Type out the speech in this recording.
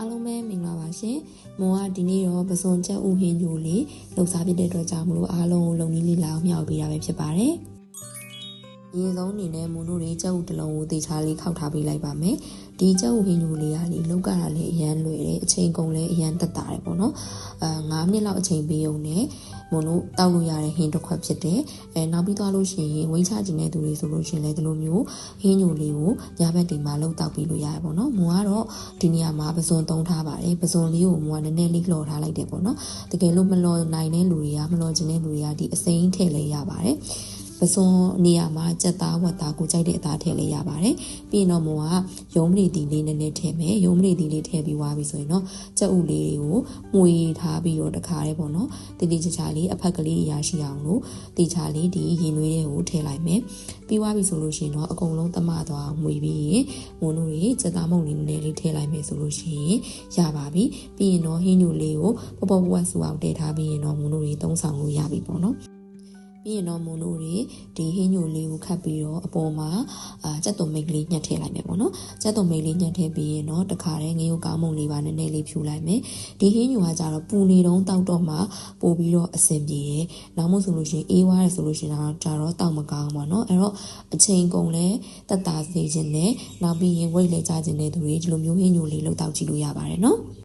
အားလုံးပဲမင်္ဂလာပါရှင်။မောကဒီနေ့တော့ပစွန်ချက်ဥဟင်းညိုလေးလှုပ်ရှားပြတဲ့အတွက်ကြောင့်မလို့အားလုံးကိုလုံနည်းလေးလာအောင်မျှဝေပေးတာပဲဖြစ်ပါတယ်။ဒီဆုံးအနေနဲ့မွန်တို့တွေချက်ဥတစ်လုံးကိုတေချာလေးခောက်ထားပေးလိုက်ပါမယ်။ဒီချက်ဥဟင်းညိုလေးကလေလောက်ကတာလေးအရန်လွယ်တယ်အချိန်ကုန်လည်းအရန်တက်တာတယ်ပေါ့နော်။9မိနစ်လောက်အချိန်ပေးုံနဲ့မွန်တို့တောက်လို့ရတဲ့ဟင်းတစ်ခွက်ဖြစ်တယ်။နောက်ပြီးသွားလို့ရှိရင်ဝင်းချကျင်တဲ့သူတွေဆိုလို့ရှိရင်လည်းဒီလိုမျိုးဟင်းညိုလေးကိုညဘက်ဒီမှာလောက်တောက်ပြီးလို့ရတယ်ပေါ့နော်။မွန်ကတော့ဒီနေရာမှာပစွန်သုံးထားပါတယ်။ပစွန်လေးကိုမွန်ကနည်းနည်းလေးလော်ထားလိုက်တယ်ပေါ့နော်။တကယ်လို့မလော်နိုင်တဲ့လူတွေကမလော်ကျင်တဲ့လူတွေကဒီအစိမ်းထည့်လဲရပါတယ်။ပစွန်နေရာမှာကြက်သားဝက်သားကိုကြိုက်တဲ့အသားထည့်လဲရပါတယ်။ပြီးရင်တော့မွန်ကရုံးမလီတီလေးနည်းနည်းထည့်မယ်။ရုံးမလီတီလေးထည့်ပြီးွားပြီဆိုရင်တော့ကြက်ဥလေးတွေကိုမှုေထားပြီးတော့တခါတည်းပေါ့နော်။တိတိကျကျလေးအဖက်ကလေးရရှိအောင်လို့တေချာလေးဒီရင်နွေးတွေကိုထည့်လိုက်မယ်။ပြီးွားပြီဆိုလို့ရှိရင်တော့အကုန်လုံးသမသွားမှုေပြီးရင်မွန်တို့တွေကြက်သားမုန့်လေးနည်းနည်းလေးထည့်လိုက်မယ်ဆိုလို့ရှိရင်ရပါပြီ။ပြီးရင်တော့ဟင်းညိုလေးကိုပေါ့ပေါ့ဝက်ဆူအောင်တည်ထားပြီးရင်တော့မွန်တို့တွေသုံးဆောင်လို့ရပြီပေါ့နော်။ပြီးရင်တော့မွန်တို့တွေဒီဟင်းညိုလေးကိုခတ်ပြီးတော့အပေါ်မှာကြက်သွန်မိတ်ကလေးညှက်ထည့်လိုက်မယ်ပေါ့နော်ကြက်သွန်မိတ်လေးညှက်ထည့်ပြီးရင်တော့တခါတည်းငရုတ်ကောင်းမုံလေးပါနည်းနည်းလေးဖြူလိုက်မယ်ဒီဟင်းညိုကကြတော့ပူနေတုံးတောက်တော့မှပို့ပြီးတော့အဆင်ပြေတယ်နောက်မှဆိုလို့ရှိရင်အေးွားရဆိုလို့ရှိရင်ကြတော့တောက်မကောင်းပါနော်အဲ့တော့အချိန်ကုန်လဲတက်တာစေခြင်းနဲ့နောက်ပြီးရင်ဝိတ်လဲကြခြင်းတဲ့သူတွေဒီလိုမျိုးဟင်းညိုလေးလောက်တောက်ကြည့်လို့ရပါတယ်နော်